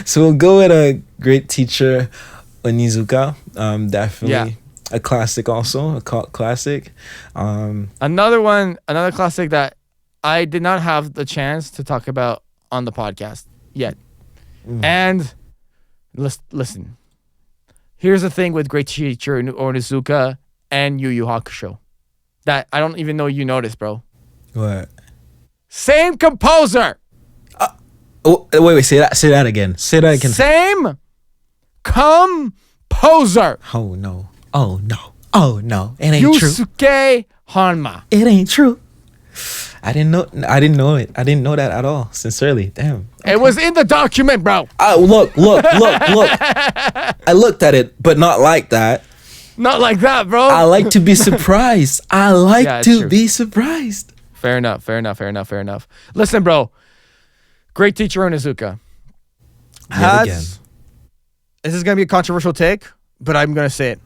So we'll go with a great teacher, Onizuka. Definitely a classic, also a cult classic. Another classic that I did not have the chance to talk about on the podcast yet. And listen, here's the thing with great teacher Onizuka and Yu Yu Hakusho that I don't even know you noticed, bro. What? Same composer. Wait. Say that again. Say that again. Same composer. Oh no. It ain't true. Yusuke Hanma. It ain't true. I didn't know it. I didn't know that at all. Sincerely, damn. Okay. It was in the document, bro. Look. I looked at it, but not like that. Not like that, bro. I like to be surprised. Be surprised. Fair enough. Listen, bro. Great teacher Onizuka. This is going to be a controversial take, but I'm going to say it.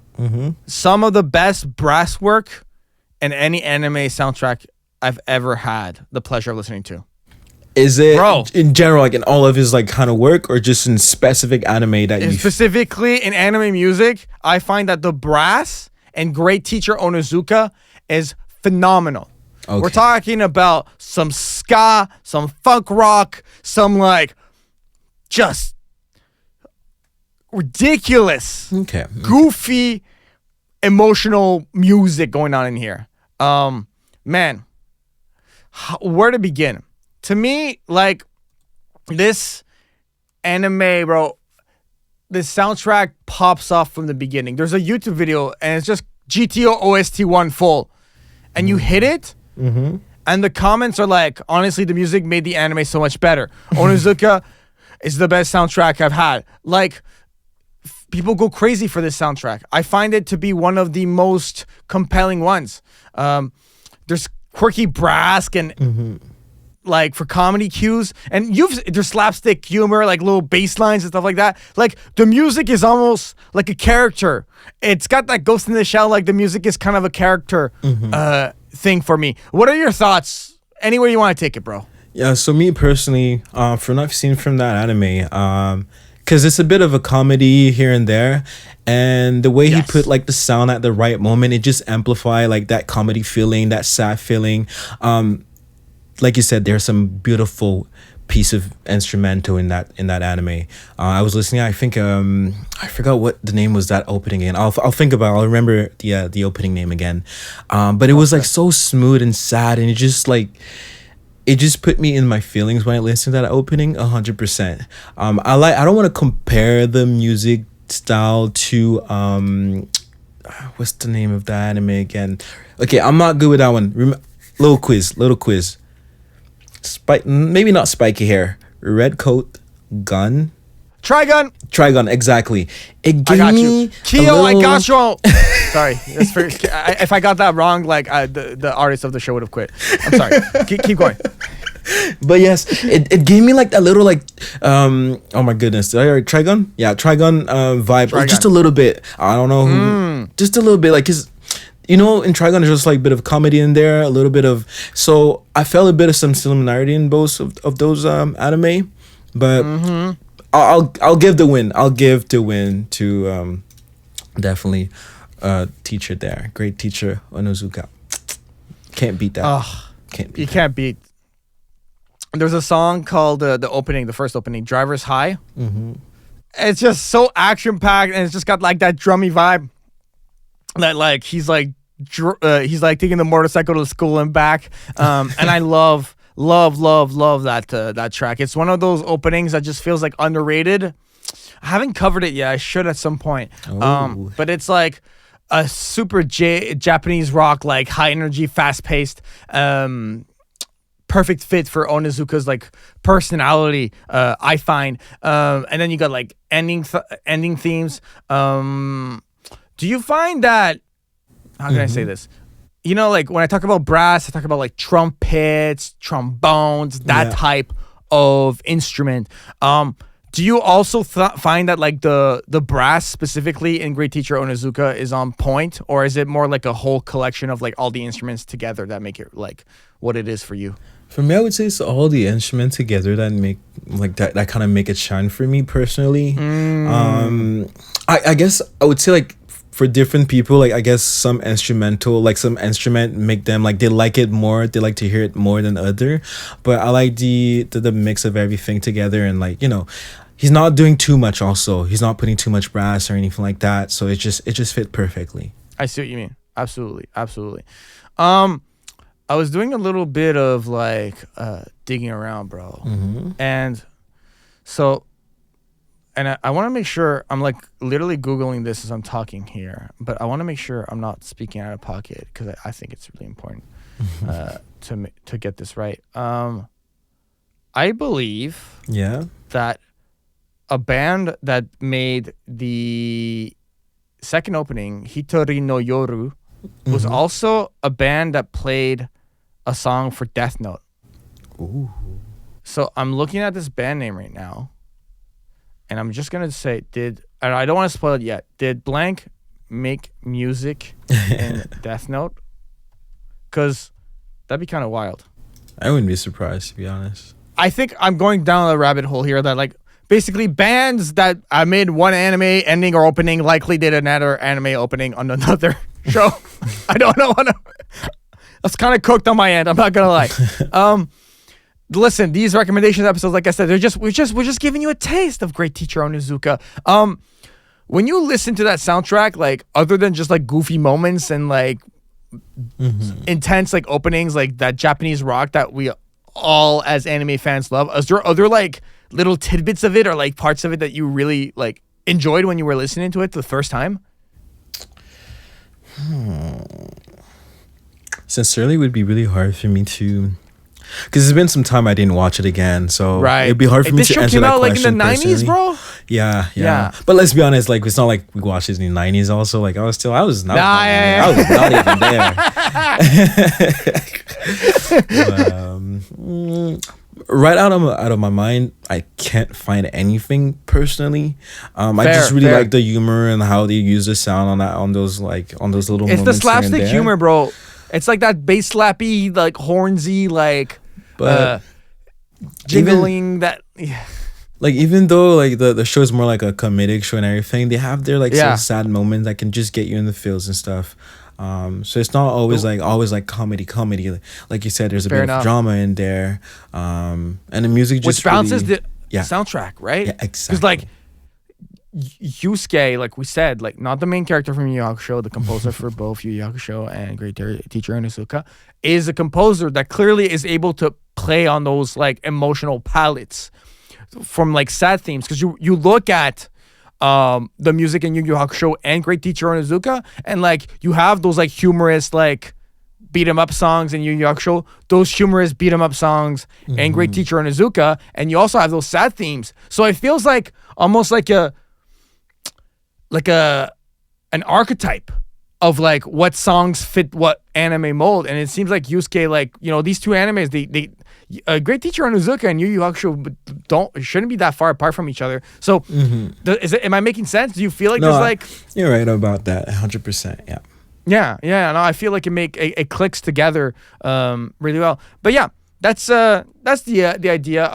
Some of the best brass work in any anime soundtrack I've ever had the pleasure of listening to. Is it in general, like in all of his like kind of work, or just in specific anime that you... Specifically in anime music, I find that the brass and great teacher Onizuka is phenomenal. Okay. We're talking about some ska, some funk rock, some like just ridiculous, goofy, emotional music going on in here. Man, where to begin? To me, like this anime, bro, this soundtrack pops off from the beginning. There's a YouTube video and it's just GTO OST 1 full, and you hit it. And the comments are like, honestly, the music made the anime so much better. Onizuka is the best soundtrack I've had. Like, people go crazy for this soundtrack. I find it to be one of the most compelling ones. There's quirky brass and like for comedy cues, and there's slapstick humor, like little bass lines and stuff like that. Like the music is almost like a character. It's got that Ghost in the Shell. Like the music is kind of a character thing for me. What are your thoughts? Anywhere you want to take it, bro. Yeah, so me personally, from what I've seen from that anime, because it's a bit of a comedy here and there, and the way he put like the sound at the right moment, it just amplify like that comedy feeling, that sad feeling. Like you said, there's some beautiful piece of instrumental in that anime. I was listening. I think I forgot what the name was that opening again. I'll think about. I'll remember the opening name again. But it was like so smooth and sad, and it just put me in my feelings when I listened to that opening 100%. I don't want to compare the music style to what's the name of the anime again? Okay, I'm not good with that one. Little quiz. Maybe not spiky hair. Red coat, gun. Trigun, exactly. It gave me Kyo, I got you. Sorry, if I got that wrong, like the artist of the show would have quit. I'm sorry. keep going. But yes, it gave me like that little like oh my goodness, did I already Trigun? Yeah, Trigun vibe. Trigun. Just a little bit. I don't know just a little bit, like his. You know, in Trigun, there's just like a bit of comedy in there, a little bit of... So I felt a bit of some similarity in both of those anime. But I'll give the win. I'll give the win to definitely teacher there. Great teacher, Onizuka. Can't beat that. Can't beat. There's a song called the first opening, Driver's High. It's just so action-packed, and it's just got like that drummy vibe. That like he's like taking the motorcycle to school and back, and I love that track. It's one of those openings that just feels like underrated. I haven't covered it yet. I should at some point. But it's like a super Japanese rock, like high energy, fast paced, perfect fit for Onizuka's like personality. I find, and then you got like ending themes. Do you find that, how can I say this? You know, like when I talk about brass, I talk about like trumpets, trombones, that type of instrument. Do you also find that like the brass specifically in Great Teacher Onizuka is on point? Or is it more like a whole collection of like all the instruments together that make it like what it is for you? For me, I would say it's all the instruments together that make like that kind of make it shine for me personally. I guess I would say like for different people, like I guess some instrument make them like they like it more, they like to hear it more than other. But I like the mix of everything together, and like, you know, he's not doing too much also. He's not putting too much brass or anything like that. So it just fit perfectly. I see what you mean. Absolutely, absolutely. I was doing a little bit of like digging around, bro. And so, and I want to make sure I'm like literally Googling this as I'm talking here, but I want to make sure I'm not speaking out of pocket because I think it's really important to get this right. I believe that a band that made the second opening, Hitori no Yoru, was also a band that played a song for Death Note. Ooh. So I'm looking at this band name right now, and I'm just gonna say, and I don't want to spoil it yet. Did blank make music in Death Note? Because that'd be kind of wild. I wouldn't be surprised, to be honest. I think I'm going down a rabbit hole here that like basically bands that made one anime ending or opening likely did another anime opening on another show. I don't know. That's kind of cooked on my end. I'm not gonna lie. Listen, these recommendations episodes, like I said, we're just giving you a taste of Great Teacher Onizuka. When you listen to that soundtrack, like other than just like goofy moments and like intense like openings, like that Japanese rock that we all as anime fans love, is there other like little tidbits of it or like parts of it that you really like enjoyed when you were listening to it the first time? Sincerely, it would be really hard for me to, because it's been some time I didn't watch it again, so right. It'd be hard for me to answer that question. Like in the 90s, bro. Yeah. But let's be honest, like it's not like we watched this in the 90s. Also, like I was not even there. Right out of my mind, I can't find anything personally. I just really like the humor and how they use the sound on those little moments. It's the slapstick humor, bro. It's like that bass slappy, like hornsy, like jiggling Like even though like the show is more like a comedic show and everything, they have their like some sad moments that can just get you in the feels and stuff. So it's not always like comedy. Like you said, there's a bit of drama in there. And the music just which balances the soundtrack, right? Yeah, exactly. Because like Yusuke, like we said, like not the main character from Yu Yu Hakusho, the composer for both Yu Yu Hakusho and Great Teacher Onizuka, is a composer that clearly is able to play on those like emotional palettes from like sad themes. Because you look at the music in Yu Yu Hakusho and Great Teacher Onizuka, and like you have those like humorous like beat 'em up songs in Yu Yu Hakusho, those humorous beat 'em up songs and Great Teacher Onizuka, and you also have those sad themes. So it feels like almost like an archetype of like what songs fit what anime mold. And it seems like Yusuke, like, you know, these two animes, they Great Teacher Onizuka and Yu Yu Hakusho shouldn't be that far apart from each other. So am I making sense? Do you feel like there's like... You're right about that, 100%, yeah. Yeah, no, I feel like it clicks together really well. But yeah, that's the idea.